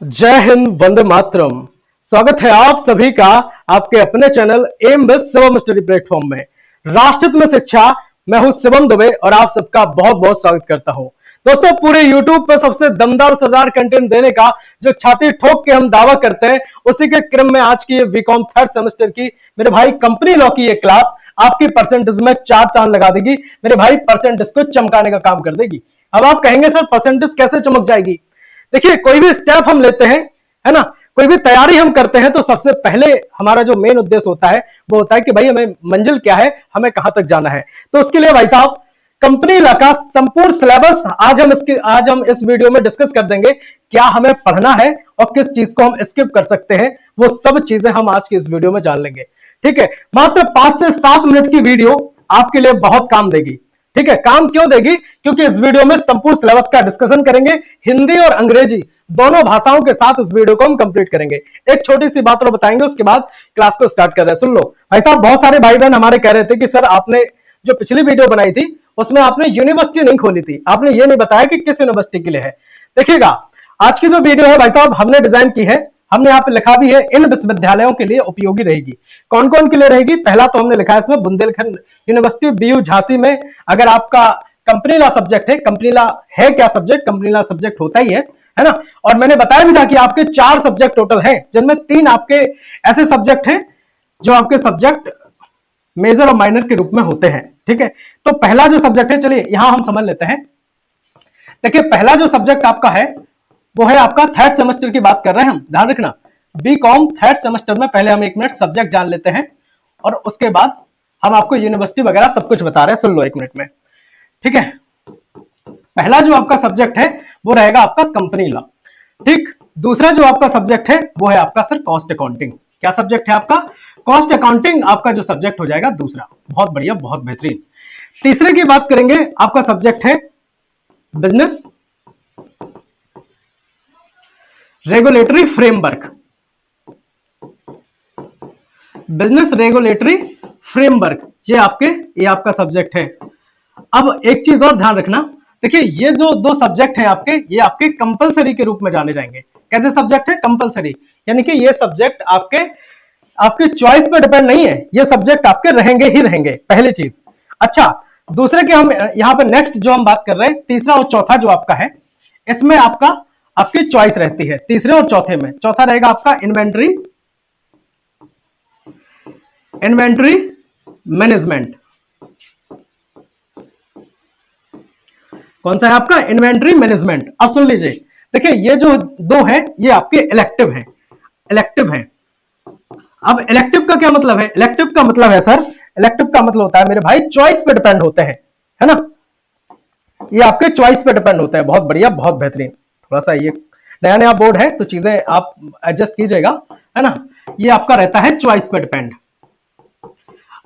जय हिंद, वंदे मातरम। स्वागत है आप सभी का आपके अपने channel M with Shivam study platform में। राष्ट्रहित में शिक्षा। मैं हूं शिवम दुबे और आप सबका बहुत बहुत स्वागत करता हूं। दोस्तों, पूरे यूट्यूब पर सबसे दमदार सदार कंटेंट देने का जो छाती ठोक के हम दावा करते हैं, उसी के क्रम में आज की बीकॉम थर्ड सेमेस्टर की मेरे भाई कंपनी लॉ की ये क्लास आपकी परसेंटेज में चार चांद लगा देगी। मेरे भाई परसेंटेज को चमकाने का काम कर देगी। अब आप कहेंगे सर परसेंटेज कैसे चमक जाएगी? देखिए, कोई भी स्टेप हम लेते हैं, है ना, कोई भी तैयारी हम करते हैं, तो सबसे पहले हमारा जो मेन उद्देश्य होता है वो होता है कि भाई हमें मंजिल क्या है, हमें कहां तक जाना है। तो उसके लिए भाई साहब कंपनी लॉ का संपूर्ण सिलेबस आज हम इस वीडियो में डिस्कस कर देंगे। क्या हमें पढ़ना है और किस चीज को हम स्किप कर सकते हैं, वो सब चीजें हम आज की इस वीडियो में जान लेंगे। ठीक है, मात्र 5 से 7 मिनट की वीडियो आपके लिए बहुत काम देगी। ठीक है, काम क्यों देगी? क्योंकि इस वीडियो में संपूर्ण सिलेबस का डिस्कशन करेंगे। हिंदी और अंग्रेजी दोनों भाषाओं के साथ इस वीडियो को हम कंप्लीट करेंगे। एक छोटी सी बात और बताएंगे, उसके बाद क्लास को स्टार्ट कर रहे हैं। सुन लो भाई साहब, बहुत सारे भाई बहन हमारे कह रहे थे कि सर आपने जो पिछली वीडियो बनाई थी उसमें आपने यूनिवर्सिटी नहीं खोली थी, आपने ये नहीं बताया कि किस यूनिवर्सिटी के लिए है। देखिएगा, आज की जो वीडियो है भाई साहब हमने डिजाइन की है, हमने यहाँ पे लिखा भी है इन विश्वविद्यालयों के लिए उपयोगी रहेगी। कौन कौन के लिए रहेगी? पहला तो हमने लिखा है इसमें बुंदेलखंड यूनिवर्सिटी बीयू झांसी में। अगर आपका कंपनी लॉ सब्जेक्ट है, कंपनी लॉ है क्या सब्जेक्ट? कंपनी लॉ सब्जेक्ट होता ही है ना। और मैंने बताया भी था कि आपके 4 सब्जेक्ट टोटल हैं, जिनमें 3 आपके ऐसे सब्जेक्ट हैं जो आपके सब्जेक्ट मेजर और माइनर के रूप में होते हैं। ठीक है, तो पहला जो सब्जेक्ट है, चलिए यहां हम समझ लेते हैं। देखिए, पहला जो सब्जेक्ट आपका है वो है आपका थर्ड सेमेस्टर की बात कर रहे हैं हम, ध्यान रखना। बीकॉम थर्ड सेमेस्टर में पहले हम 1 मिनट सब्जेक्ट जान लेते हैं और उसके बाद हम आपको यूनिवर्सिटी वगैरह सब कुछ बता रहे हैं। सुन लो 1 मिनट में। ठीक है, पहला जो आपका सब्जेक्ट है वो रहेगा आपका कंपनी लॉ। ठीक, दूसरा जो आपका सब्जेक्ट है वो है आपका सर कॉस्ट अकाउंटिंग। क्या सब्जेक्ट है आपका? कॉस्ट अकाउंटिंग आपका जो सब्जेक्ट हो जाएगा दूसरा। बहुत बढ़िया, बहुत बेहतरीन। तीसरे की बात करेंगे, आपका सब्जेक्ट है business regulatory framework. Business regulatory framework ये आपका सब्जेक्ट है। अब एक चीज और ध्यान रखना, देखिए ये जो 2 सब्जेक्ट हैं आपके, ये आपके कंपलसरी के रूप में जाने जाएंगे। कैसे सब्जेक्ट है? कंपलसरी, यानी कि ये सब्जेक्ट आपके आपके चॉइस पे डिपेंड नहीं है, ये सब्जेक्ट आपके रहेंगे ही रहेंगे, पहली चीज। अच्छा, दूसरे के हम यहाँ पे नेक्स्ट जो हम बात कर रहे हैं, तीसरा और चौथा जो आपका है, इसमें आपकी चॉइस रहती है तीसरे और चौथे में। चौथा रहेगा आपका इन्वेंट्री मैनेजमेंट। कौन सा है आपका? Inventory management. अब सुन लीजिए, देखिए ये जो 2 है ये आपके इलेक्टिव हैं। अब इलेक्टिव का क्या मतलब है? इलेक्टिव का मतलब है सर, इलेक्टिव का मतलब होता है मेरे भाई चॉइस पे डिपेंड होते हैं, है ना। ये आपके चॉइस पे डिपेंड होता है। बहुत बढ़िया, बहुत बेहतरीन। थोड़ा सा ये नया नया बोर्ड है तो चीजें आप एडजस्ट कीजिएगा, है ना। ये आपका रहता है चॉइस पे डिपेंड।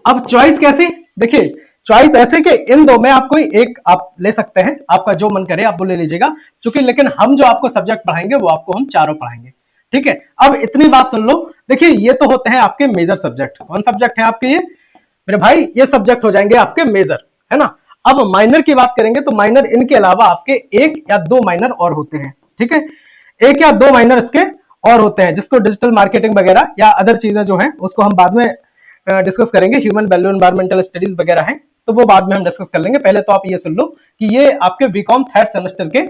अब चॉइस कैसी? देखिए चॉइस ऐसे कि इन 2 में आप कोई एक आप ले सकते हैं, आपका जो मन करे आप वो ले लीजिएगा। क्योंकि लेकिन हम जो आपको सब्जेक्ट पढ़ाएंगे वो आपको हम चारों पढ़ाएंगे। ठीक है, अब इतनी बात सुन लो। देखिए ये तो होते हैं आपके मेजर सब्जेक्ट। कौन सब्जेक्ट है आपके? ये मेरे भाई ये सब्जेक्ट हो जाएंगे आपके मेजर, है ना। अब माइनर की बात करेंगे तो माइनर इनके अलावा आपके 1 या 2 माइनर और होते हैं। ठीक है, 1 या 2 माइनर इसके और होते हैं, जिसको डिजिटल मार्केटिंग वगैरह या अदर चीजें जो है उसको हम बाद में डिस्कस करेंगे। ह्यूमन वैल्यू एनवायरमेंटल स्टडीज वगैरह है तो वो बाद में हम डिस्कस कर लेंगे। पहले तो आप ये सुन लो कि ये आपके बीकॉम थर्ड सेमेस्टर के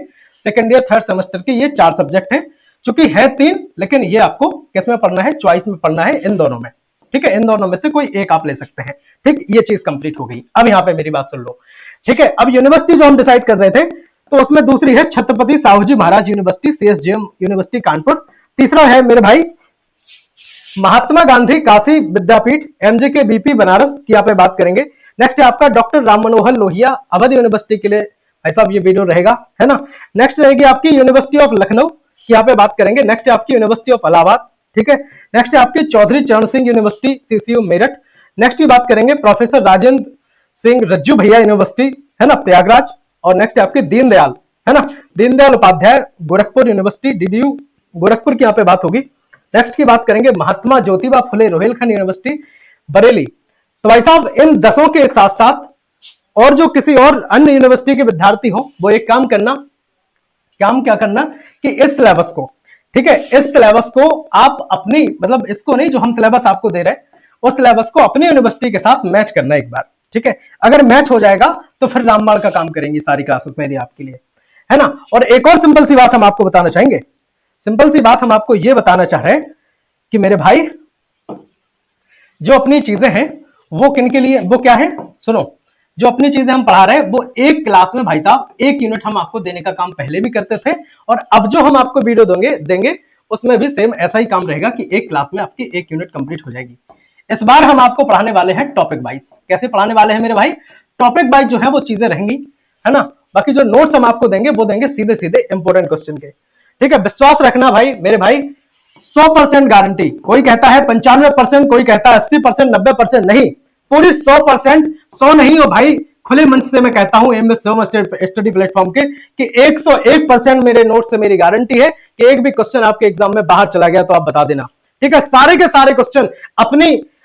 सेकंड ईयर थर्ड सेमेस्टर के ये 4 सब्जेक्ट हैं। चूंकि है 3, लेकिन ये आपको किस में पढ़ना है? चॉइस में पढ़ना है, इन दोनों में। ठीक है, इन दोनों में से कोई एक आप ले सकते हैं। ठीक, ये चीज कंप्लीट हो गई। अब यहाँ पे मेरी बात सुन लो। ठीक है, अब यूनिवर्सिटी जो हम डिसाइड कर रहे थे तो उसमें दूसरी है छत्रपति साहूजी महाराज यूनिवर्सिटी, सीएसजीएम यूनिवर्सिटी कानपुर। तीसरा है मेरे भाई महात्मा गांधी काशी विद्यापीठ, एमजे बीपी बनारस की यहाँ पे बात करेंगे। नेक्स्ट है आपका डॉक्टर राम मनोहर लोहिया अवध यूनिवर्सिटी के लिए ऐसा ये वीडियो रहेगा, है ना। नेक्स्ट रहेगी आपकी यूनिवर्सिटी ऑफ लखनऊ की यहाँ पे बात करेंगे। नेक्स्ट है आपकी यूनिवर्सिटी ऑफ इलाहाबाद। ठीक है, नेक्स्ट है आपकी चौधरी चरण Singh university CCU Meerut. Next की बात करेंगे प्रोफेसर राजेंद्र सिंह रज्जू भैया यूनिवर्सिटी, है ना, प्रयागराज। और नेक्स्ट है आपकी दीनदयाल, है ना, दीनदयाल उपाध्याय गोरखपुर यूनिवर्सिटी, डीडीयू गोरखपुर की यहाँ पे बात होगी। नेक्स्ट की बात करेंगे महात्मा ज्योतिबा फुले रोहिलखंड यूनिवर्सिटी बरेली। तो भाई साहब इन 10 के साथ साथ और जो किसी और अन्य यूनिवर्सिटी के विद्यार्थी हो वो एक काम क्या करना कि इस सिलेबस को ठीक है, इस सिलेबस को आप अपनी मतलब इसको नहीं, जो हम सिलेबस आपको दे रहे हैं उस सिलेबस को अपनी यूनिवर्सिटी के साथ मैच करना एक बार। ठीक है, अगर मैच हो जाएगा तो फिर रामबाण का काम करेंगी सारी क्लासेस मेरी आपके लिए, है ना। और एक और सिंपल सी बात हम आपको बताना चाहेंगे, सिंपल सी बात हम आपको यह बताना चाह रहे हैं कि मेरे भाई जो अपनी चीजें हैं वो किन के लिए, वो क्या है, सुनो, जो अपनी चीजें हम पढ़ा रहे हैं वो एक क्लास में भाई साहब एक यूनिट हम आपको देने का काम पहले भी करते थे, और अब जो हम आपको वीडियो देंगे उसमें भी सेम ऐसा ही काम रहेगा कि एक क्लास में आपकी एक यूनिट कंप्लीट हो जाएगी। इस बार हम आपको पढ़ाने वाले हैं टॉपिक वाइज। कैसे पढ़ाने वाले हैं मेरे भाई, टॉपिक वाइज जो है वो चीजें रहेंगी, है ना। बाकी जो नोट्स हम आपको देंगे वो देंगे सीधे सीधे इंपोर्टेंट क्वेश्चन के। ठीक है, विश्वास रखना भाई मेरे भाई, 100% गारंटी। कोई कहता है 95%, कोई कहता है 80%, 90%, नहीं, पूरी 100%। 100 नहीं हो भाई, खुले मंच से मैं कहता हूं एमएस स्टडी प्लेटफॉर्म के कि 101% मेरे नोट से मेरी गारंटी है कि एक भी क्वेश्चन आपके एग्जाम में बाहर चला गया तो आप बता देना। ठीक है, सारे के सारे क्वेश्चन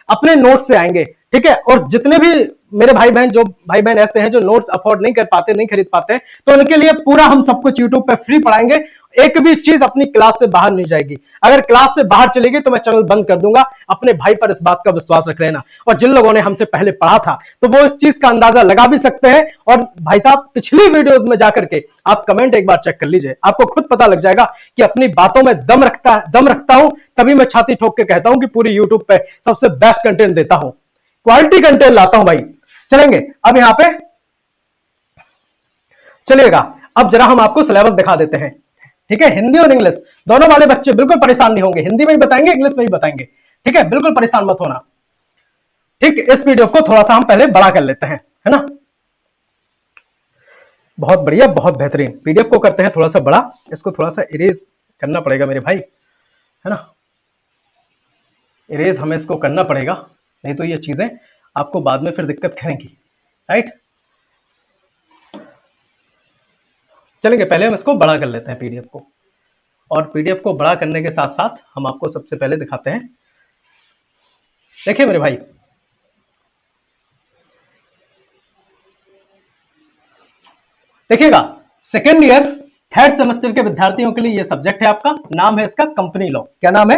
अपने नोट से आएंगे। ठीक है, और जितने भी मेरे भाई बहन, जो भाई बहन ऐसे हैं जो नोट्स अफोर्ड नहीं कर पाते, नहीं खरीद पाते, तो उनके लिए पूरा हम सब कुछ यूट्यूब पे फ्री पढ़ाएंगे। एक भी चीज अपनी क्लास से बाहर नहीं जाएगी। अगर क्लास से बाहर चलेगी तो मैं चैनल बंद कर दूंगा। अपने भाई पर इस बात का विश्वास रख लेना। और जिन लोगों ने हमसे पहले पढ़ा था तो वो इस चीज का अंदाजा लगा भी सकते हैं। और भाई साहब पिछली वीडियोस में जाकर के आप कमेंट एक बार चेक कर लीजिए, आपको खुद पता लग जाएगा कि अपनी बातों में दम रखता हूं, तभी मैं छाती ठोक के कहता हूं कि पूरी यूट्यूब पे सबसे बेस्ट कंटेंट देता हूं, क्वालिटी कंटेंट लाता हूं भाई। चलेंगे अब यहां पे, चलिएगा अब जरा हम आपको सिलेबस दिखा देते हैं। ठीक है, हिंदी और इंग्लिश दोनों वाले बच्चे बिल्कुल परेशान नहीं होंगे, हिंदी में भी बताएंगे इंग्लिश में भी बताएंगे। ठीक है, बिल्कुल परेशान मत होना। ठीक, इस वीडियो को थोड़ा सा हम पहले बड़ा कर लेते हैं, है ना। बहुत बढ़िया, बहुत बेहतरीन। पीडीएफ को करते हैं थोड़ा सा बड़ा, इसको थोड़ा सा इरेज करना पड़ेगा मेरे भाई, है ना। इरेज हमें इसको करना पड़ेगा, नहीं तो ये चीजें आपको बाद में फिर दिक्कत करेंगी, राइट। चलेंगे, पहले हम इसको बड़ा कर लेते हैं पीडीएफ को, और पीडीएफ को बड़ा करने के साथ साथ हम आपको सबसे पहले दिखाते हैं। देखिए मेरे भाई, देखिएगा, सेकेंड ईयर थर्ड सेमेस्टर के विद्यार्थियों के लिए ये सब्जेक्ट है आपका, नाम है इसका कंपनी लॉ। क्या नाम है,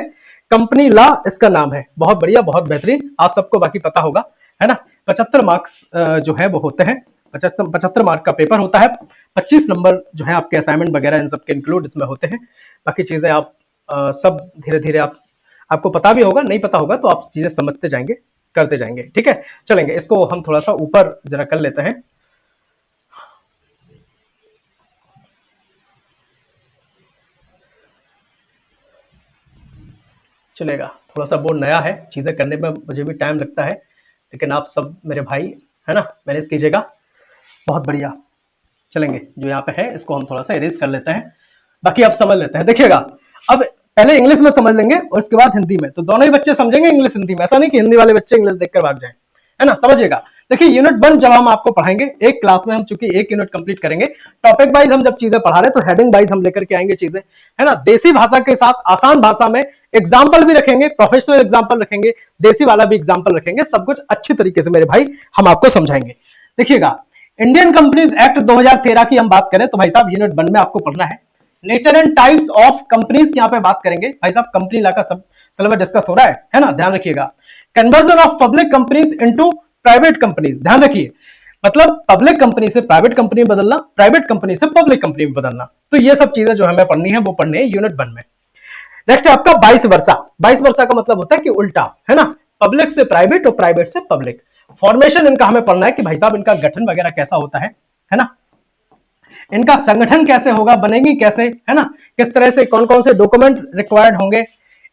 कंपनी लॉ इसका नाम है। बहुत बढ़िया, बहुत बेहतरीन, आप सबको बाकी पता होगा, है ना। 75 मार्क्स जो है वो होते हैं, 75 मार्क का पेपर होता है, 25 नंबर जो है आपके असाइनमेंट वगैरह इन सबके इंक्लूड इसमें होते हैं। बाकी चीजें आप सब धीरे धीरे आपको पता भी होगा, नहीं पता होगा तो आप चीजें समझते जाएंगे, करते जाएंगे। ठीक है, चलेंगे, इसको हम थोड़ा सा ऊपर जरा कर लेते हैं। चलेगा, थोड़ा सा बोर्ड नया है, चीजें करने में मुझे भी टाइम लगता है, लेकिन आप सब मेरे भाई, है ना, मैनेज कीजिएगा। बहुत बढ़िया, चलेंगे, जो यहाँ पे है इसको हम थोड़ा सा इरेज कर लेते हैं, बाकी आप समझ लेते हैं। देखिएगा, अब पहले इंग्लिश में समझ लेंगे और उसके बाद हिंदी में, तो दोनों ही बच्चे समझेंगे इंग्लिश हिंदी में, ऐसा नहीं कि हिंदी वाले बच्चे इंग्लिश देखकर भाग जाए, है ना। समझिएगा, देखिए यूनिट 1 जब हम आपको पढ़ाएंगे एक क्लास में, हम चूंकि एक यूनिट कंप्लीट करेंगे, टॉपिक वाइज हम जब चीजें पढ़ा रहे हैं तो हेडिंग वाइज हम लेकर के आएंगे चीजें, है ना। देसी भाषा के साथ आसान भाषा में एग्जाम्पल भी रखेंगे, प्रोफेशनल एग्जाम्पल रखेंगे, देसी वाला भी एग्जाम्पल रखेंगे, सब कुछ अच्छी तरीके से मेरे भाई हम आपको समझाएंगे। देखिएगा, इंडियन कंपनीज एक्ट 2013 की हम बात करें तो भाई साहब यूनिट 1 में आपको पढ़ना है nature and types of companies, यहाँ पे बात करेंगे भाई साहब, कंपनी लॉ का सब सिलेबस डिस्कस हो रहा है ना, ध्यान रखिएगा। Conversion of public companies into private companies, ध्यान रखिए, मतलब पब्लिक कंपनी से प्राइवेट कंपनी में बदलना, प्राइवेट कंपनी से पब्लिक कंपनी में बदलना, तो ये सब चीजें जो हमें पढ़नी है वो पढ़नी है यूनिट 1 में। नेक्स्ट है आपका वाइस वर्सा। वाइस वर्सा का मतलब होता है कि उल्टा, है ना, पब्लिक से प्राइवेट और प्राइवेट से पब्लिक। फॉर्मेशन इनका हमें पढ़ना है कि भाई साहब इनका गठन वगैरह कैसा होता है ना, इनका संगठन कैसे होगा, बनेगी कैसे, है ना, किस तरह से, कौन कौन से डॉक्यूमेंट रिक्वायर्ड होंगे।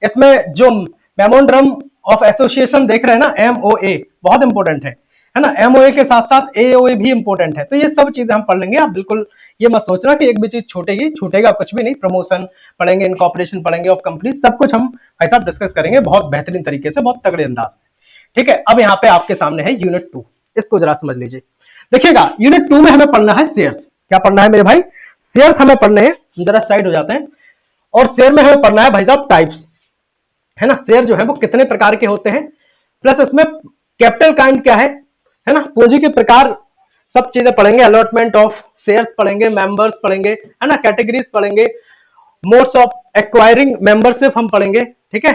इसमें जो मेमोरेंडम ऑफ एसोसिएशन देख रहे हैं ना, एमओए, बहुत इंपॉर्टेंट है ना, एमओए के साथ साथ एओए भी इंपॉर्टेंट है। तो ये सब चीजें हम पढ़ लेंगे, आप बिल्कुल ये मत सोचना कि एक भी चीज छूटेगा कुछ भी नहीं। प्रमोशन पढ़ेंगे, इनकॉर्पोरेशन पढ़ेंगे ऑफ कंपनी, सब कुछ हम भाई साहब डिस्कस करेंगे बहुत बेहतरीन तरीके से, बहुत तगड़े अंदाज में। ठीक है, अब यहाँ पे आपके सामने है यूनिट 2, इसको जरा समझ लीजिए। देखिएगा, यूनिट 2 में हमें पढ़ना है शेयर्स। क्या पढ़ना है मेरे भाई, शेयर्स हमें पढ़ने हैं, जरा साइड हो जाते हैं। और शेयर में हमें पढ़ना है भाई साहब टाइप्स, है ना, शेयर जो है वो कितने प्रकार के होते हैं, प्लस इसमें कैपिटल काइंड क्या है ना, पूंजी के प्रकार, सब चीजें पढ़ेंगे। अलॉटमेंट ऑफ शेयर्स पढ़ेंगे, मेंबर्स पढ़ेंगे, है ना, कैटेगरीज पढ़ेंगे, मोड्स ऑफ एक्वायरिंग मेंबरशिप हम पढ़ेंगे, ठीक है।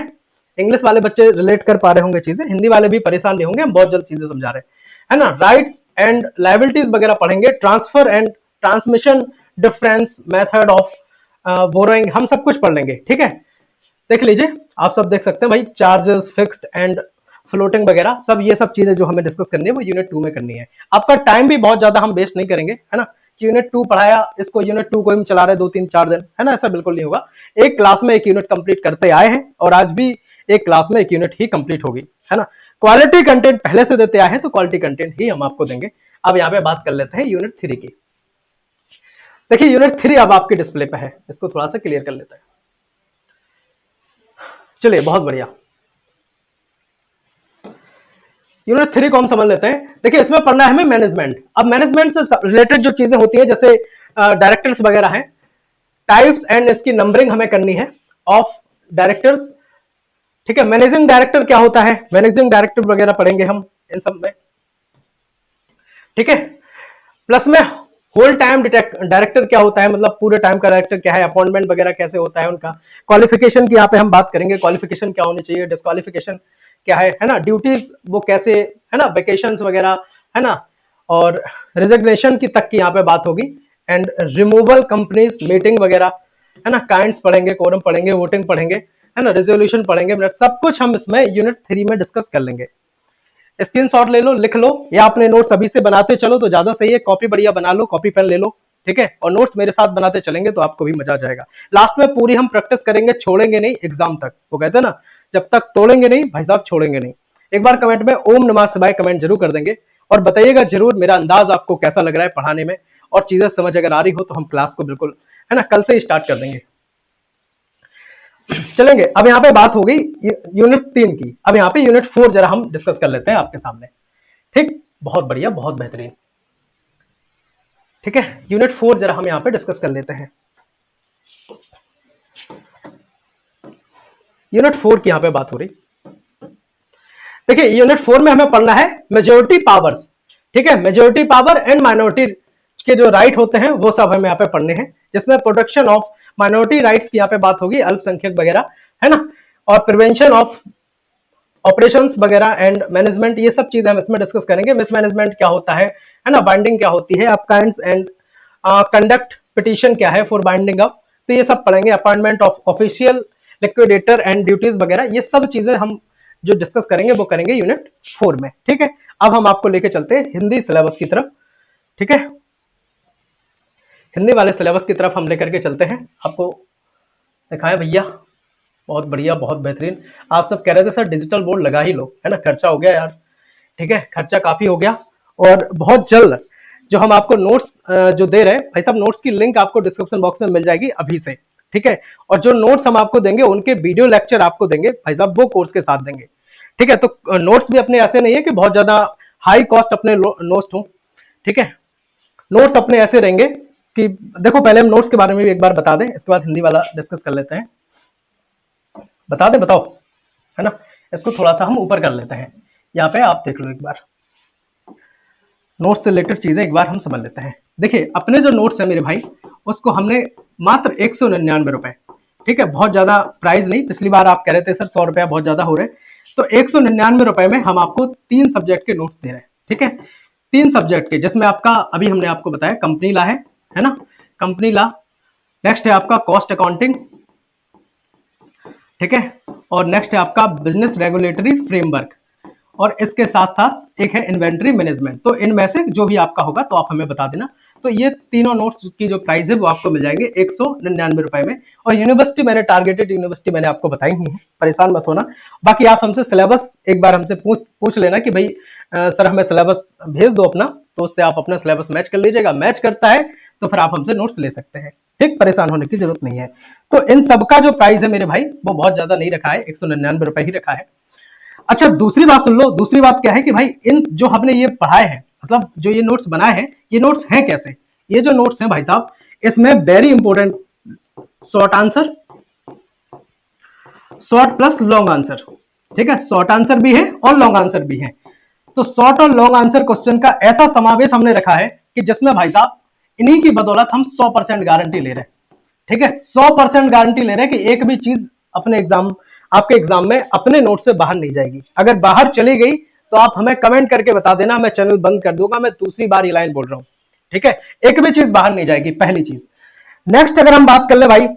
इंग्लिश वाले बच्चे रिलेट कर पा रहे होंगे चीजें, हिंदी वाले भी परेशान नहीं होंगे, हम बहुत जल्द चीजें समझा रहे हैं, है ना। राइट एंड लायबिलिटीज वगैरह पढ़ेंगे, transfer and transmission difference, method of borrowing, हम सब कुछ पढ़ लेंगे, ठीक है। देख लीजिए, आप सब देख सकते हैं भाई, चार्जेस, फिक्स्ड एंड फ्लोटिंग वगैरह सब, ये सब चीजें जो हमें डिस्कस करनी है वो यूनिट 2 में करनी है। आपका टाइम भी बहुत ज्यादा हम वेस्ट नहीं करेंगे, है ना, कि यूनिट 2 पढ़ाया, इसको यूनिट 2 को हम चला रहे 2 3 4 दिन, है ना, ऐसा बिल्कुल नहीं होगा। एक क्लास में एक यूनिट कंप्लीट करते आए हैं और आज भी एक क्लास में एक यूनिट ही कंप्लीट होगी, है ना। क्वालिटी कंटेंट पहले से देते आए हैं तो क्वालिटी कंटेंट ही हम आपको देंगे। अब यहाँ पे बात कर लेते हैं यूनिट 3 की। देखिए यूनिट 3 अब आपके डिस्प्ले पे है, इसको थोड़ा सा क्लियर कर लेते हैं। चलिए बहुत बढ़िया, यूनिट 3 को हम समझ लेते हैं। देखिए इसमें पढ़ना है हमें मैनेजमेंट। अब मैनेजमेंट से रिलेटेड जो चीजें होती है, जैसे डायरेक्टर्स वगैरह हैं, टाइप्स एंड इसकी नंबरिंग हमें करनी है ऑफ डायरेक्टर्स, ठीक है। मैनेजिंग डायरेक्टर क्या होता है, मैनेजिंग डायरेक्टर वगैरह पढ़ेंगे हम इन सब में, ठीक है। प्लस में होल टाइम डायरेक्टर क्या होता है, मतलब पूरे टाइम का डायरेक्टर क्या है, अपॉइंटमेंट वगैरह कैसे होता है उनका, क्वालिफिकेशन की यहाँ पे हम बात करेंगे, क्वालिफिकेशन क्या होनी चाहिए, डिस्क्वालिफिकेशन क्या है ना, ड्यूटीज वो कैसे, है ना, वेकेशन वगैरह, है ना, और रिजिग्नेशन की तक की यहाँ पे बात होगी, एंड रिमूवल कंपनीज मीटिंग वगैरह, है ना, काइंड्स पढ़ेंगे, कोरम पढ़ेंगे, वोटिंग पढ़ेंगे, है ना, रेजोल्यूशन पढ़ेंगे, सब कुछ हम इसमें यूनिट 3 में डिस्कस कर लेंगे। स्क्रीनशॉट ले लो, लिख लो, या अपने नोट्स अभी से बनाते चलो तो ज्यादा सही है, कॉपी बढ़िया बना लो, कॉपी पेन ले लो, ठीक है, और नोट्स मेरे साथ बनाते चलेंगे तो आपको भी मजा आ जाएगा। लास्ट में पूरी हम प्रैक्टिस करेंगे, छोड़ेंगे नहीं एग्जाम तक, वो कहते हैं ना, जब तक तोड़ेंगे नहीं भाई साहब छोड़ेंगे नहीं। एक बार कमेंट में ओम नमः शिवाय कमेंट जरूर कर देंगे और बताइएगा जरूर मेरा अंदाज आपको कैसा लग रहा है पढ़ाने में, और चीजें समझ अगर आ रही हो तो हम क्लास को बिल्कुल, है ना, कल से ही स्टार्ट कर देंगे। चलेंगे, अब यहाँ पे बात हो गई यूनिट 3 की। अब यहाँ पे यूनिट 4 जरा हम डिस्कस कर लेते हैं आपके सामने, ठीक, बहुत बढ़िया, बहुत बेहतरीन, ठीक है। यूनिट 4 जरा हम यहाँ पे डिस्कस कर लेते हैं। यूनिट 4 की यहाँ पे बात हो रही, देखिए यूनिट 4 में हमें पढ़ना है मेजोरिटी पावर, ठीक है, मेजोरिटी पावर एंड माइनॉरिटी के जो राइट होते हैं वो सब हमें यहाँ पे पढ़ने हैं, जिसमें प्रोटेक्शन ऑफ माइनॉरिटी राइट्स की यहाँ पे बात होगी, अल्पसंख्यक वगैरह, है ना, और प्रिवेंशन ऑफ ऑपरेशंस वगैरह एंड मैनेजमेंट, ये सब चीजें हम इसमें डिस्कस करेंगे। मिसमैनेजमेंट क्या होता है ना, बाइंडिंग क्या होती है, up kinds and conduct petition क्या है फॉर बाइंडिंग अप, तो ये सब पढ़ेंगे। Appointment of official liquidator and duties वगैरह, ये सब चीजें हम जो डिस्कस करेंगे वो करेंगे यूनिट 4 में, ठीक है। अब हम आपको लेके चलते हैं हिंदी सिलेबस की तरफ, ठीक है, हिंदी वाले सिलेबस की तरफ हम लेकर के चलते हैं। आपको दिखाएं भैया, बहुत बढ़िया, बहुत बेहतरीन। आप सब कह रहे थे सर डिजिटल बोर्ड लगा ही लो, है ना, खर्चा हो गया यार, ठीक है, खर्चा काफी हो गया, और बहुत जल्द जो हम आपको नोट्स जो दे रहे हैं भाई साहब, नोट्स की लिंक आपको डिस्क्रिप्शन बॉक्स में मिल जाएगी अभी से, ठीक है। और जो नोट्स हम आपको देंगे उनके वीडियो लेक्चर आपको देंगे भाई साहब, वो कोर्स के साथ देंगे, ठीक है। तो नोट्स भी अपने ऐसे नहीं है कि बहुत ज्यादा हाई कॉस्ट अपने नोट्स हो, ठीक है। नोट्स अपने ऐसे रहेंगे कि देखो, पहले हम नोट्स के बारे में भी एक बार बता दें, इसके बाद हिंदी वाला डिस्कस कर लेते हैं। बता दें, बताओ, है ना, इसको थोड़ा सा हम ऊपर कर लेते हैं, यहाँ पे आप देख लो एक बार, नोट्स से रिलेटेड चीजें एक बार हम समझ लेते हैं। देखिए अपने जो नोट्स है मेरे भाई, उसको हमने मात्र 199 रुपए, ठीक है, बहुत ज्यादा प्राइस नहीं, पिछली बार आप कह रहे थे सर 100 रुपया बहुत ज्यादा हो रहे, तो 199 रुपए में हम आपको 3 सब्जेक्ट के नोट्स दे रहे हैं, ठीक है, 3 सब्जेक्ट के, जिसमें आपका अभी हमने आपको बताया कंपनी लॉ है ना, कंपनी लॉ, नेक्स्ट है आपका कॉस्ट अकाउंटिंग, ठीक है, और नेक्स्ट है आपका बिजनेस रेगुलेटरी फ्रेमवर्क, और इसके साथ साथ एक है इन्वेंट्री मैनेजमेंट। तो इनमें से जो भी आपका होगा तो आप हमें बता देना। तो ये तीनों नोट्स की जो प्राइस है वो आपको मिल जाएंगे 199 रुपए में, और यूनिवर्सिटी मैंने टारगेटेड यूनिवर्सिटी मैंने आपको बताई ही है, परेशान मत होना। बाकी आप हमसे सिलेबस एक बार हमसे पूछ लेना कि भाई सर हमें सिलेबस भेज दो अपना, तो उससे आप अपना सिलेबस मैच कर लीजिएगा, मैच करता है तो फिर आप हमसे नोट्स ले सकते हैं, ठीक, परेशान होने की जरूरत नहीं है। तो इन सबका जो प्राइस है मेरे भाई वो बहुत ज्यादा नहीं रखा है, 199 रुपए ही रखा है। अच्छा दूसरी बात सुन लो, दूसरी बात क्या है कि भाई इन जो हमने ये पढ़ाए हैं, मतलब जो ये नोट्स बनाए हैं, ये नोट्स हैं कैसे, ये जो नोट्स हैं भाई साहब, इसमें very important short answer, short plus long answer, ठीक है, शॉर्ट आंसर भी है और लॉन्ग आंसर भी है। तो शॉर्ट और लॉन्ग आंसर क्वेश्चन का ऐसा समावेश हमने रखा है कि जिसमें भाई साहब इन्हीं की बदौलत हम 100% गारंटी ले रहे हैं, ठीक है, 100% गारंटी ले रहे हैं कि एक भी चीज अपने एग्जाम आपके एग्जाम में अपने नोट से बाहर नहीं जाएगी। अगर बाहर चली गई तो आप हमें कमेंट करके बता देना, मैं चैनल बंद कर दूंगा। मैं दूसरी बार ये लाइन बोल रहा हूं, ठीक है, एक भी चीज बाहर नहीं जाएगी, पहली चीज। नेक्स्ट अगर हम बात कर ले भाई,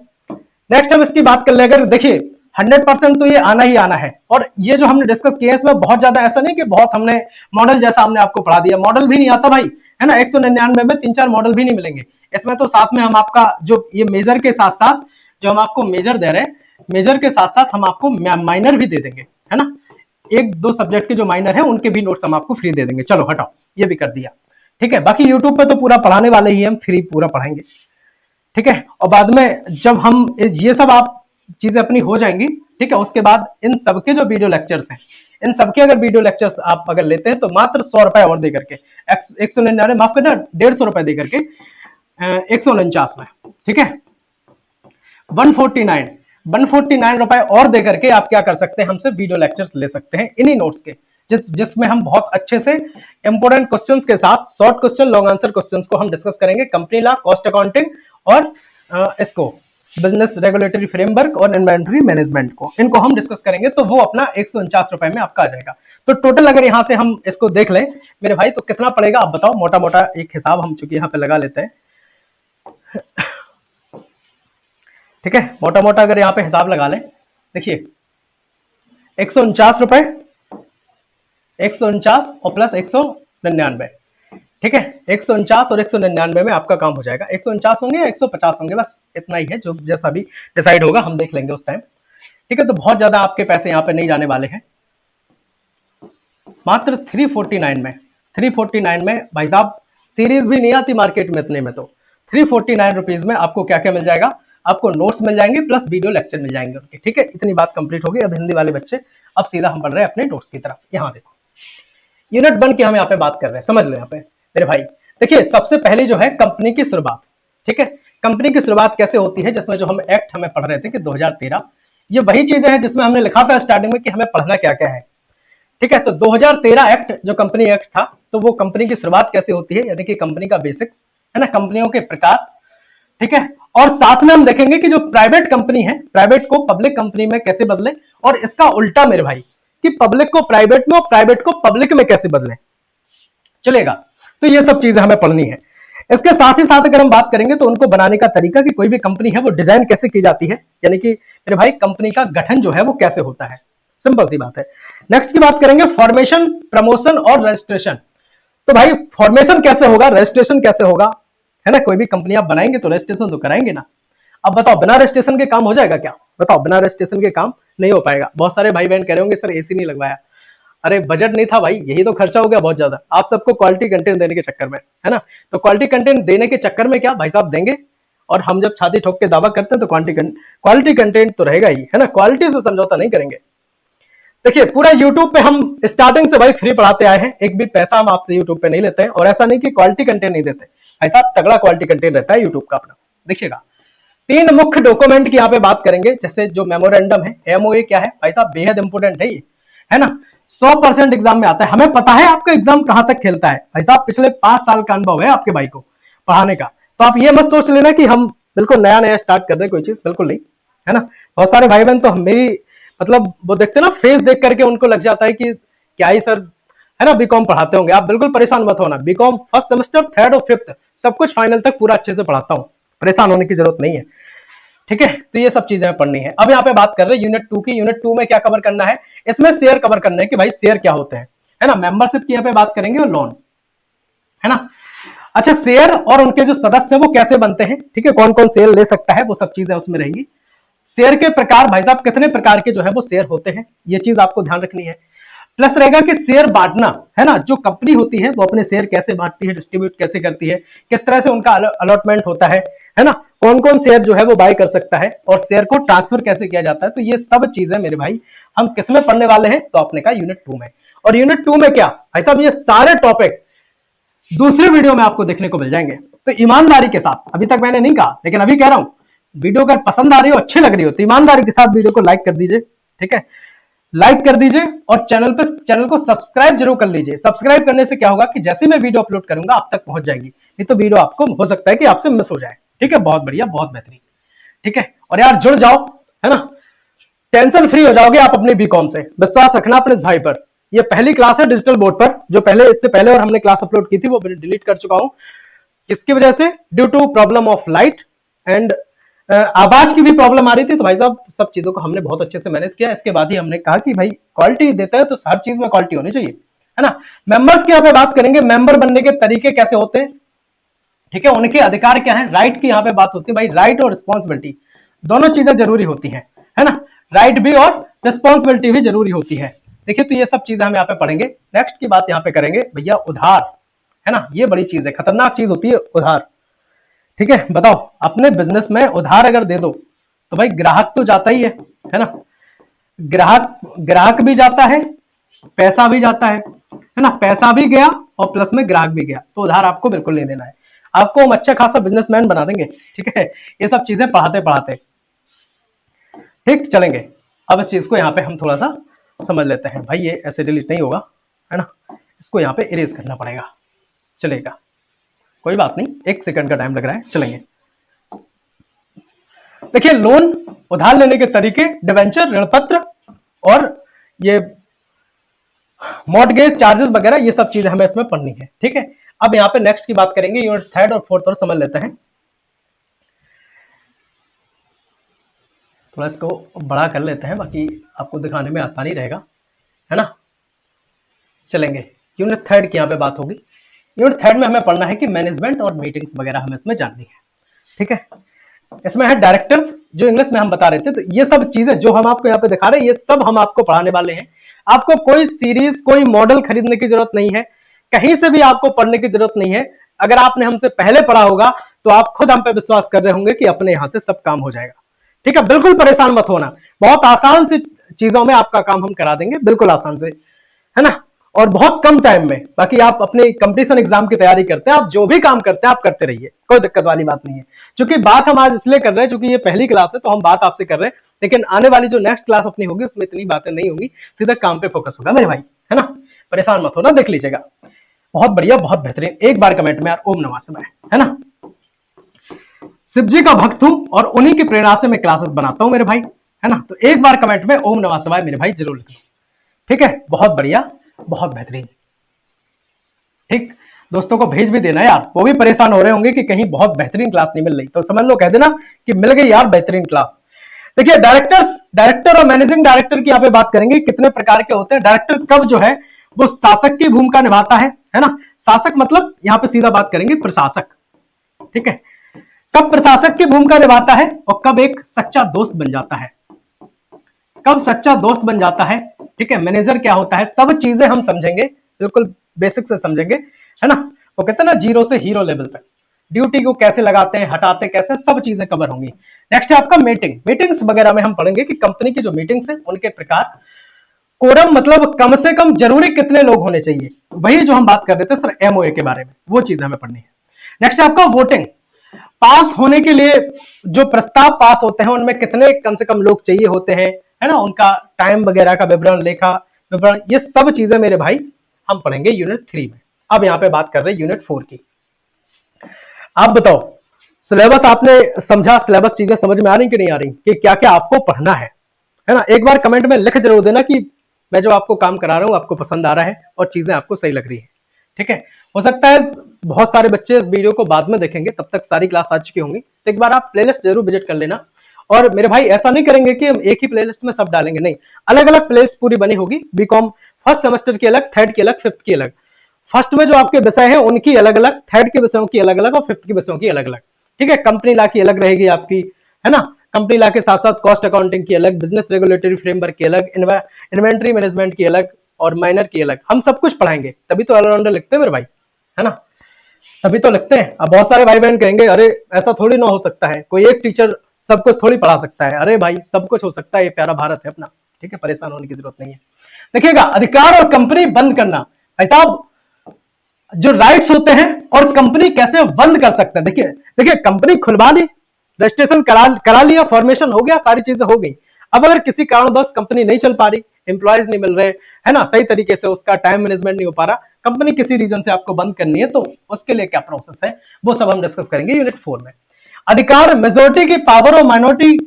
नेक्स्ट हम इसकी बात कर ले, अगर देखिए 100% तो ये आना ही आना है। और ये जो हमने डिस्कस किया इसमें बहुत ज्यादा ऐसा नहीं कि बहुत हमने मॉडल जैसा हमने आपको पढ़ा दिया, मॉडल भी नहीं आता भाई, है ना। 199 में 3-4 मॉडल भी नहीं मिलेंगे इसमें। तो साथ में हम आपका जो ये मेजर के साथ साथ जो हम आपको मेजर दे रहे हैं, मेजर के साथ साथ हम आपको माइनर भी दे देंगे, है ना। 1-2 सब्जेक्ट के जो माइनर है उनके भी नोट्स हम आपको फ्री दे देंगे। चलो हटाओ, ये भी कर दिया, ठीक है। बाकी यूट्यूब पे तो पूरा पढ़ाने वाले ही हम, फ्री पूरा पढ़ाएंगे, ठीक है। और बाद में जब हम ये सब आप चीजें अपनी हो जाएंगी, ठीक है, उसके बाद इन सबके जो वीडियो लेक्चर्स हैं, इन सबके अगर वीडियो लेक्चर्स आप अगर लेते हैं तो मात्र 100 रुपए और दे करके, 199 माफ करना, 150 रुपए दे करके 149 में, ठीक है, 149 रुपए और दे करके आप क्या कर सकते हैं, हमसे वीडियो लेक्चर्स ले सकते हैं इन्हीं नोट्स के, जिसमें हम बहुत अच्छे से इंपोर्टेंट क्वेश्चंस के साथ short question, long answer questions को हम डिस्कस करेंगे। कंपनी लॉ, कॉस्ट अकाउंटिंग और इसको बिजनेस रेगुलेटरी फ्रेमवर्क और इन्वेंटरी मैनेजमेंट को, इनको हम डिस्कस करेंगे। तो वो अपना 149 रुपए में आपका आ जाएगा। तो टोटल अगर यहां से हम इसको देख लें मेरे भाई, तो कितना पड़ेगा आप बताओ। मोटा मोटा एक हिसाब हम चूंकि यहाँ पे लगा लेते हैं, ठीक है, मोटा मोटा अगर यहाँ पे हिसाब लगा लें, देखिए 149 रुपए, 149 और प्लस 199, ठीक है, 149 और 199 में आपका काम हो जाएगा। 149 होंगे या 150 होंगे, बस इतना ही है, जो जैसा भी डिसाइड होगा हम देख लेंगे उस टाइम, ठीक है। तो बहुत ज्यादा आपके पैसे यहाँ पे नहीं जाने वाले हैं। मात्र 349 में, 349 में भाई साहब, सीरीज भी नहीं आती मार्केट में इतने में। तो 349 रुपीज में आपको क्या क्या मिल जाएगा, आपको नोट्स मिल जाएंगे प्लस वीडियो लेक्चर मिल जाएंगे उनके, ठीक है। इतनी बात कंप्लीट हो गई। अब हिंदी वाले बच्चे, अब सीधा हम बढ़ रहे हैं अपने नोट्स की तरफ। यहाँ देखो यूनिट 1 की हम यहाँ पे बात कर रहे हैं, समझ लो यहाँ पे मेरे भाई। देखिए सबसे पहले जो है कंपनी की शुरुआत, ठीक है। कंपनी की शुरुआत कैसे होती है, जिसमें जो हम एक्ट हमें पढ़ रहे थे कि 2013, ये वही चीजें हैं जिसमें हमने लिखा था स्टार्टिंग में कि हमें पढ़ना क्या क्या है, ठीक है। तो 2013 एक्ट जो कंपनी एक्ट था, तो वो कंपनी की शुरुआत कैसे होती है, यानी कि कंपनी का बेसिक, है ना, कंपनियों के प्रकार, ठीक है। और साथ में हम देखेंगे कि जो प्राइवेट कंपनी है, प्राइवेट को पब्लिक कंपनी में कैसे बदले, और इसका उल्टा मेरे भाई कि पब्लिक को प्राइवेट में और प्राइवेट को पब्लिक में कैसे बदले, चलेगा। तो ये सब चीजें हमें पढ़नी है। इसके साथ ही साथ अगर हम बात करेंगे तो उनको बनाने का तरीका, कि कोई भी कंपनी है वो डिजाइन कैसे की जाती है, यानी कि मेरे भाई कंपनी का गठन जो है वो कैसे होता है, सिंपल सी बात है। नेक्स्ट की बात करेंगे फॉर्मेशन, प्रमोशन और रजिस्ट्रेशन। तो भाई फॉर्मेशन कैसे होगा, रजिस्ट्रेशन कैसे होगा, है ना। कोई भी कंपनी आप बनाएंगे तो रजिस्ट्रेशन तो कराएंगे ना। अब बताओ बिना रजिस्ट्रेशन के काम हो जाएगा क्या, बताओ, बिना रजिस्ट्रेशन के काम नहीं हो पाएगा। बहुत सारे भाई बहन कह रहे होंगे सर एसी नहीं लगवाया, अरे बजट नहीं था भाई, यही तो खर्चा हो गया बहुत ज्यादा आप सबको क्वालिटी कंटेंट देने के चक्कर में, है ना। तो क्वालिटी कंटेंट देने के चक्कर में क्या भाई साहब देंगे, और हम जब छाती ठोक के दावा करते हैं तो क्वालिटी कंटेंट तो रहेगा ही, है ना, क्वालिटी से समझौता नहीं करेंगे। देखिए पूरा यूट्यूब पे हम स्टार्टिंग से भाई फ्री पढ़ाते आए हैं, एक भी पैसा हम आपसे यूट्यूब पे नहीं लेते हैं। और ऐसा नहीं कि क्वालिटी कंटेंट नहीं देते, ऐसा तगड़ा क्वालिटी कंटेंट रहता है यूट्यूब का अपना। देखिएगा 3 मुख्य डॉक्यूमेंट की यहाँ पे बात करेंगे, जैसे जो मेमोरेंडम है, एमओए क्या है भाई साहब, बेहद इंपोर्टेंट है ये, है ना। 100% एग्जाम में आता है। हमें पता है आपका एग्जाम कहां तक खेलता है भाई साहब, पिछले 5 साल का अनुभव है आपके भाई को पढ़ाने का। तो आप ये मत सोच लेना कि हम बिल्कुल नया नया स्टार्ट कर रहे हैं कोई चीज, बिल्कुल नहीं, है ना। बहुत सारे भाई बहन तो मेरी मतलब वो देखते ना फेस देख करके उनको लग जाता है कि क्या ही सर, है ना, बीकॉम पढ़ाते होंगे। आप बिल्कुल परेशान मत होना, बीकॉम फर्स्ट सेमेस्टर, थर्ड और फिफ्थ सब कुछ फाइनल तक पूरा अच्छे से पढ़ाता हूँ, परेशान होने की जरूरत नहीं है, ठीक है। तो ये सब चीजें पढ़नी है। अब यहाँ पे बात कर रहे हैं यूनिट 2 की। यूनिट 2 में क्या कवर करना है, इसमें शेयर कवर करना है कि भाई शेयर क्या होते हैं, है ना। मेंबरशिप की यहाँ पे बात करेंगे और लोन, है ना। अच्छा शेयर और उनके जो सदस्य है वो कैसे बनते हैं, ठीक है, कौन कौन शेयर ले सकता है, वो सब चीजें उसमें रहेंगी। शेयर के प्रकार भाई साहब कितने प्रकार के जो है वो शेयर होते हैं, ये चीज आपको ध्यान रखनी है। प्लस रहेगा कि शेयर बांटना, है ना, जो कंपनी होती है वो अपने शेयर कैसे बांटती है, डिस्ट्रीब्यूट कैसे करती है, किस तरह से उनका अलॉटमेंट होता है ना, कौन कौन शेयर जो है वो बाय कर सकता है, और शेयर को ट्रांसफर कैसे किया जाता है। तो ये सब चीजें मेरे भाई हम किसमें पढ़ने वाले हैं, तो आपने कहा यूनिट 2 में। और यूनिट 2 में क्या भाई साहब, ये सारे टॉपिक दूसरे वीडियो में आपको देखने को मिल जाएंगे। तो ईमानदारी के साथ, अभी तक मैंने नहीं कहा लेकिन अभी कह रहा हूं, वीडियो अगर पसंद आ रही हो, अच्छी लग रही हो, तो ईमानदारी के साथ वीडियो को लाइक कर दीजिए, ठीक है, लाइक कर दीजिए। और चैनल को सब्सक्राइब जरूर कर लीजिए। सब्सक्राइब करने से क्या होगा कि जैसे मैं वीडियो अपलोड करूंगा आप तक पहुंच जाएगी, नहीं तो वीडियो आपको हो सकता है कि आपसे मिस हो जाए, ठीक है। बहुत बढ़िया, बहुत बेहतरीन। ठीक है, और यार जुड़ जाओ, है ना, टेंशन फ्री हो जाओगे आप अपनी बीकॉम से, विश्वास रखना अपने भाई पर। ये पहली क्लास है डिजिटल बोर्ड पर, जो पहले इससे पहले और हमने क्लास अपलोड की थी वो मैंने डिलीट कर चुका हूं, किसकी वजह से, due to problem of light and आवाज की भी प्रॉब्लम आ रही थी, तो भाई साहब सब चीजों को हमने बहुत अच्छे से मैनेज किया। इसके बाद ही हमने कहा कि भाई क्वालिटी देता है तो हर चीज में क्वालिटी होनी चाहिए, है ना। मेंबर्स की यहाँ पे बात करेंगे, मेंबर बनने के तरीके कैसे होते हैं, ठीक है, उनके अधिकार क्या है, राइट की यहाँ पे बात होती है भाई, राइट और रिस्पॉन्सिबिलिटी दोनों चीजें जरूरी होती है ना, राइट भी और रिस्पॉन्सिबिलिटी भी जरूरी होती है। देखिए तो ये सब चीजें हम यहाँ पे पढ़ेंगे। नेक्स्ट की बात यहाँ पे करेंगे भैया उधार, है ना, ये बड़ी चीज है, खतरनाक चीज होती है उधार, ठीक है। बताओ अपने बिजनेस में उधार अगर दे दो तो भाई ग्राहक तो जाता ही है ना, ग्राहक भी जाता है, पैसा भी जाता है ना, पैसा भी गया और प्लस में ग्राहक भी गया, तो उधार आपको बिल्कुल नहीं देना है, आपको हम अच्छा खासा बिजनेसमैन बना देंगे, ठीक है, ये सब चीजें पढ़ाते पढ़ाते, ठीक चलेंगे। अब इस चीज को यहाँ पे हम थोड़ा सा समझ लेते हैं। भाई ये ऐसे डिलीट नहीं होगा, है ना, इसको यहाँ पे इरेज करना पड़ेगा, चलेगा, कोई बात नहीं, 1 सेकंड का टाइम लग रहा है, चलेंगे। देखिए लोन, उधार लेने के तरीके, डिवेंचर, ऋण पत्र और ये मॉर्टगेज चार्जेस वगैरह, ये सब चीजें हमें इसमें पढ़नी है, ठीक है। अब यहाँ पे नेक्स्ट की बात करेंगे, यूनिट 3 और 4 और समझ लेते हैं। थोड़ा इसको बड़ा कर लेते हैं, बाकी आपको दिखाने में आसानी रहेगा, है ना। चलेंगे, यूनिट 3 की यहाँ पे बात होगी। यूनिट 3 में हमें पढ़ना है कि मैनेजमेंट और मीटिंग्स वगैरह हमें इसमें जाननी है, ठीक है। इसमें है डायरेक्टर, जो इंग्लिश में हम बता रहे थे, तो ये सब चीजें जो हम आपको यहाँ पे दिखा रहे हैं, ये सब हम आपको पढ़ाने वाले हैं। आपको कोई सीरीज, कोई मॉडल खरीदने की जरूरत नहीं है, कहीं से भी आपको पढ़ने की जरूरत नहीं है। अगर आपने हमसे पहले पढ़ा होगा तो आप खुद हम पे विश्वास कर रहे होंगे कि अपने यहाँ से सब काम हो जाएगा, ठीक है। बिल्कुल परेशान मत होना, बहुत आसान सी चीजों में आपका काम हम करा देंगे, बिल्कुल आसान से, है ना, और बहुत कम टाइम में। बाकी आप अपने कंपटीशन एग्जाम की तैयारी करते हैं, आप जो भी काम करते हैं आप करते रहिए, कोई दिक्कत वाली बात नहीं है। क्योंकि बात हम आज इसलिए कर रहे हैं क्योंकि ये पहली क्लास है, तो हम बात आपसे कर रहे हैं, लेकिन आने वाली जो नेक्स्ट क्लास अपनी होगी उसमें इतनी बातें नहीं होंगी, सीधा काम पे फोकस होगा मेरे भाई, है ना, परेशान मत होना, देख लीजिएगा। बहुत बढ़िया, बहुत बेहतरीन, एक बार कमेंट में यार ओम नमः शिवाय, है ना। शिव जी का भक्त हूं और उन्हीं की प्रेरणा से मैं क्लासेस बनाता हूं मेरे भाई, है ना, तो एक बार कमेंट में ओम नमः शिवाय मेरे भाई जरूर लिखना, ठीक है। बहुत बढ़िया, बहुत बेहतरीन, ठीक। दोस्तों को भेज भी देना यार, वो भी परेशान हो रहे होंगे कि कहीं बहुत बेहतरीन क्लास नहीं मिल रही, तो समझ लो, कह देना कि मिल गई यार बेहतरीन क्लास। देखिए डायरेक्टर और मैनेजिंग डायरेक्टर की यहाँ पे बात करेंगे, कितने प्रकार के होते हैं। डायरेक्टर कब जो है वो शासक की भूमिका निभाता है ना, शासक मतलब यहाँ पे सीधा बात करेंगे प्रशासक, ठीक है। कब प्रशासक की भूमिका निभाता है और कब एक सच्चा दोस्त बन जाता है, कब सच्चा दोस्त बन जाता है, ठीक है। मैनेजर क्या होता है, सब चीजें हम समझेंगे, बिल्कुल बेसिक से समझेंगे, है ना। वो कहते हैं ना जीरो से हीरो लेवल तक, ड्यूटी को कैसे लगाते हैं, हटाते कैसे, सब चीजें कवर होंगी। नेक्स्ट है आपका मीटिंग्स वगैरह में हम पढ़ेंगे कि कंपनी की जो मीटिंग्स है उनके प्रकार, कोरम मतलब कम से कम जरूरी कितने लोग होने चाहिए, वही जो हम बात कर रहे थे सर एमओए के बारे में, वो चीजें हमें पढ़नी है। नेक्स्ट है आपका वोटिंग, पास होने के लिए जो प्रस्ताव पास होते हैं उनमें कितने कम से कम लोग चाहिए होते हैं, है ना, उनका टाइम वगैरह का विवरण, लेखा विवरण, ये सब चीजें मेरे भाई हम पढ़ेंगे यूनिट 3 में। अब यहाँ पे बात कर रहे हैं यूनिट 4 की। आप बताओ सिलेबस आपने समझा, सिलेबस चीजें समझ में आ रही कि नहीं आ रही, कि क्या क्या आपको पढ़ना है ना। एक बार कमेंट में लिख जरूर देना कि मैं जो आपको काम करा रहा हूं आपको पसंद आ रहा है और चीजें आपको सही लग रही है, ठीक है। हो सकता है बहुत सारे बच्चे इस वीडियो को बाद में देखेंगे, तब तक सारी क्लास आ चुकी होंगी, तो एक बार आप प्लेलिस्ट जरूर विजिट कर लेना। और मेरे भाई ऐसा नहीं करेंगे कि हम एक ही प्लेलिस्ट में सब डालेंगे, नहीं, अलग अलग प्लेलिस्ट पूरी बनी होगी। बीकॉम फर्स्ट सेमेस्टर की अलग, थर्ड की अलग, फिफ्थ की अलग। फर्स्ट में जो आपके विषय हैं उनकी अलग अलग, थर्ड के विषयों की अलग अलग और फिफ्थ के विषयों की अलग अलग, ठीक है। कंपनी लॉ की अलग रहेगी आपकी, है ना, कंपनी लॉ के साथ साथ कॉस्ट अकाउंटिंग की अलग, बिजनेस रेगुलेटरी फ्रेमवर्क की अलग, इन्वेंट्री मैनेजमेंट की अलग और माइनर की अलग, हम सब कुछ पढ़ाएंगे, तभी तो ऑलराउंडर लिखते हैं मेरे भाई, है ना, तभी तो लिखते हैं। अब बहुत सारे भाई बहन कहेंगे अरे ऐसा थोड़ी ना हो सकता है, कोई एक टीचर सब कुछ थोड़ी पढ़ा सकता है। अरे भाई सब कुछ हो सकता है, ये प्यारा भारत है अपना, ठीक है, परेशान होने की जरूरत नहीं है। देखिएगा अधिकार और कंपनी बंद करना, भाई साहब जो राइट्स होते हैं और कंपनी कैसे बंद कर सकते हैं। देखिए कंपनी खुलवा ली, रजिस्ट्रेशन करा लिया, फॉर्मेशन हो गया, सारी चीजें हो गई। अब अगर किसी कारणवश कंपनी नहीं चल पा रही, एम्प्लॉयज नहीं मिल रहे, है ना, सही तरीके से उसका टाइम मैनेजमेंट नहीं हो पा रहा, कंपनी किसी रीजन से आपको बंद करनी है, तो उसके लिए क्या प्रोसेस है वो सब हम डिस्कस करेंगे यूनिट 4 में। अधिकार मेजोरिटी की पावर और माइनॉरिटी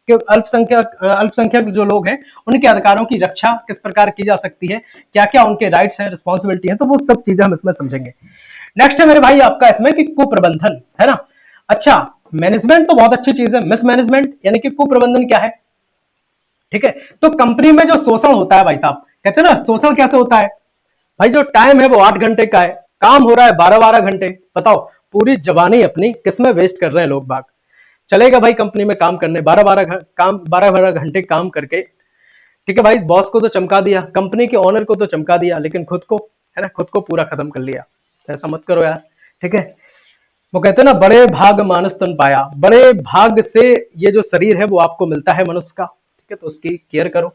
अल्पसंख्यक जो लोग हैं उनके अधिकारों की रक्षा किस प्रकार की जा सकती है, क्या क्या उनके राइट्स हैं, रिस्पॉन्सिबिलिटी है, तो वो सब चीजें हम इसमें समझेंगे। नेक्स्ट है मेरे भाई आपका इसमें कि कुप्रबंधन, है ना। अच्छा, मैनेजमेंट तो बहुत अच्छी चीज है, मिसमैनेजमेंट यानी कि कुप्रबंधन क्या है, ठीक है। तो कंपनी में जो शोषण होता है भाई साहब, कहते हैं ना शोषण कैसे होता है भाई, जो टाइम है वो 8 घंटे का है, काम हो रहा है 12-12 घंटे, बताओ पूरी जवानी अपनी किसमें वेस्ट कर रहे हैं लोग बाग। चलेगा भाई कंपनी में काम करने 12-12 घंटे काम करके, ठीक है भाई, बॉस को तो चमका दिया, कंपनी के ओनर को तो चमका दिया, लेकिन खुद को, है ना, खुद को पूरा खत्म कर लिया। ऐसा मत करो यार, ठीक है। वो कहते हैं ना बड़े भाग मानस तन पाया, बड़े भाग से ये जो शरीर है वो आपको मिलता है मनुष्य का, ठीक है, तो उसकी केयर करो।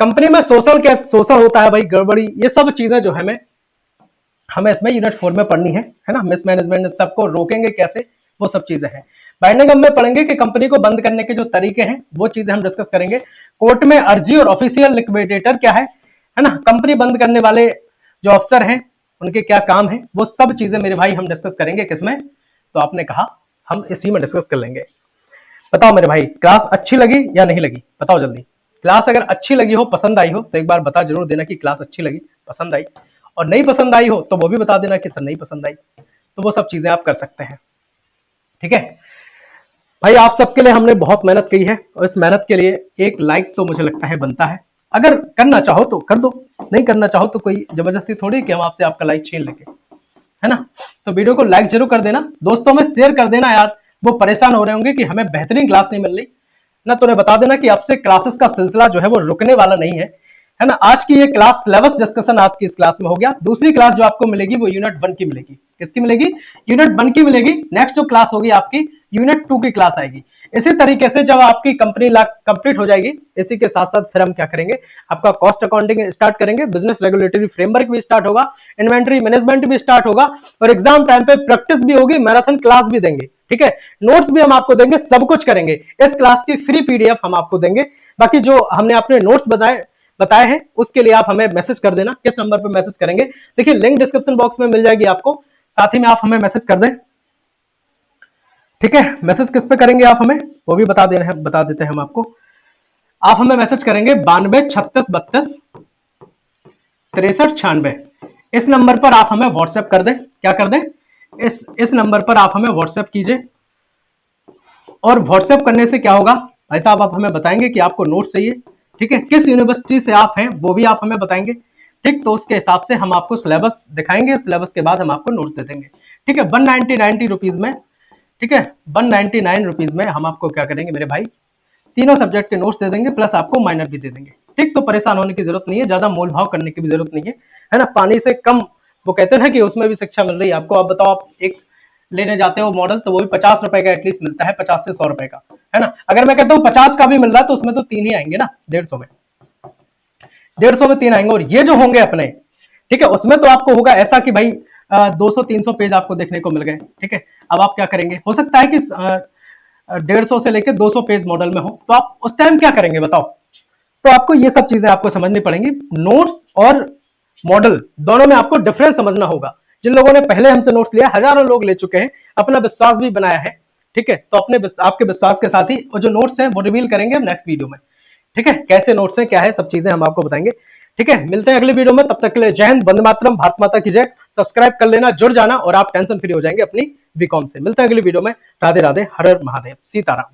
कंपनी में शोषण क्या शोषण होता है भाई, गड़बड़ी, ये सब चीजें जो है हमें इसमें यूनिट 4 में पढ़नी है ना। मिसमैनेजमेंट सबको रोकेंगे कैसे, वो सब चीजें हैं। बाइंडिंग में पढ़ेंगे कि कंपनी को बंद करने के जो तरीके हैं वो चीजें हम डिस्कस करेंगे। कोर्ट में अर्जी और ऑफिशियल लिक्विडेटर क्या है ना, कंपनी बंद करने वाले जो अफसर हैं उनके क्या काम है, वो सब चीजें मेरे भाई हम डिस्कस करेंगे किसमें, तो आपने कहा हम इसी में डिस्कस कर लेंगे। बताओ मेरे भाई क्लास अच्छी लगी या नहीं लगी, बताओ जल्दी। क्लास अगर अच्छी लगी हो, पसंद आई हो, तो एक बार बता जरूर देना कि क्लास अच्छी लगी, पसंद आई, और नहीं पसंद आई हो तो वो भी बता देना कि सर नहीं पसंद आई, तो वो सब चीजें आप कर सकते हैं, ठीक है भाई। आप सबके लिए हमने बहुत मेहनत की है, और इस मेहनत के लिए एक लाइक तो मुझे लगता है बनता है। अगर करना चाहो तो कर दो, नहीं करना चाहो तो कोई जबरदस्ती थोड़ी कि हम आपसे आपका लाइक छीन लेंगे, है ना। तो वीडियो को लाइक जरूर कर देना, दोस्तों में शेयर कर देना यार, वो परेशान हो रहे होंगे कि हमें बेहतरीन क्लास नहीं मिल रही ना, तो उन्हें बता देना कि आपसे क्लासेस का सिलसिला जो है वो रुकने वाला नहीं है ना। आज की ये क्लास सिलेबस डिस्कशन आज की इस क्लास में हो गया। दूसरी क्लास जो आपको मिलेगी वो यूनिट 1 की मिलेगी, किसकी मिलेगी, यूनिट 1 की मिलेगी। नेक्स्ट जो क्लास होगी आपकी यूनिट 2 की क्लास आएगी। इसी तरीके से जब आपकी कंपनी कंप्लीट हो जाएगी, इसी के साथ साथ फिर हम क्या करेंगे, आपका कॉस्ट अकाउंटिंग स्टार्ट करेंगे, बिजनेस रेगुलेटरी फ्रेमवर्क भी स्टार्ट होगा, इन्वेंटरी मैनेजमेंट भी स्टार्ट होगा, और एग्जाम टाइम पे प्रैक्टिस भी होगी, मैराथन क्लास भी देंगे, ठीक है, नोट्स भी हम आपको देंगे, सब कुछ करेंगे। इस क्लास की फ्री पीडीएफ हम आपको देंगे। बाकी जो हमने अपने नोट्स बताए हैं उसके लिए आप हमें मैसेज कर देना। किस नंबर पे मैसेज करेंगे, देखिए लिंक डिस्क्रिप्शन बॉक्स में मिल जाएगी आपको, साथ ही में आप हमें मैसेज कर दें, ठीक है। मैसेज किस पे करेंगे आप हमें, वो भी बता देते हैं हम आपको। आप हमें मैसेज करेंगे 92 36 32 63 96, इस नंबर पर आप हमें व्हाट्सएप कर दें। क्या कर दें, इस नंबर पर आप हमें व्हाट्सएप कीजिए, और व्हाट्सएप करने से क्या होगा भाई साहब, आप हमें बताएंगे कि आपको नोट चाहिए, ठीक है, किस यूनिवर्सिटी से आप हैं वो भी आप हमें बताएंगे, ठीक, तो उसके हिसाब से हम आपको सिलेबस दिखाएंगे, सिलेबस के बाद हम आपको नोट्स दे देंगे, ठीक है। 190 रुपीज में, ठीक है, 199 रुपीज में हम आपको क्या करेंगे मेरे भाई, तीनों सब्जेक्ट के नोट्स दे देंगे, प्लस आपको माइनर भी दे देंगे, ठीक। तो परेशान होने की जरूरत नहीं है, ज्यादा मोल भाव करने की भी जरूरत नहीं है ना। पानी से कम, वो कहते हैं ना कि उसमें भी शिक्षा मिल रही है आपको। आप बताओ, आप एक लेने जाते हो मॉडल तो वो भी 50 रुपए का एटलीस्ट मिलता है, 50 से 100 रुपए का, है ना। अगर मैं कहता हूँ 50 का भी मिल रहा है तो उसमें तो 3 ही आएंगे ना, 150 में, 150 में 3 आएंगे। और ये जो होंगे अपने, ठीक है, उसमें तो आपको होगा ऐसा कि भाई 200-300 पेज आपको देखने को मिल गए, ठीक है। अब आप क्या करेंगे, हो सकता है कि 150 से लेकर 200 पेज मॉडल में हो, तो आप उस टाइम क्या करेंगे बताओ। तो आपको ये सब चीजें आपको समझनी पड़ेंगी। नोट्स और मॉडल दोनों में आपको डिफरेंस समझना होगा। जिन लोगों ने पहले हमसे नोट्स लिया, हजारों लोग ले चुके हैं, अपना विश्वास भी बनाया है, ठीक है, तो आपके विश्वास के साथ ही वो जो नोट्स हैं वो रिवील करेंगे हम नेक्स्ट वीडियो में, ठीक है। कैसे नोट्स हैं, क्या है, सब चीजें हम आपको बताएंगे, ठीक है। मिलते हैं अगली वीडियो में, तब तक के लिए जय हिंद, वंदे मातरम, भारत माता की जय। सब्सक्राइब कर लेना, जुड़ जाना, और आप टेंशन फ्री हो जाएंगे अपनी बीकॉम से। मिलते हैं अगली वीडियो में, राधे राधे, हर हर महादेव, सीताराम।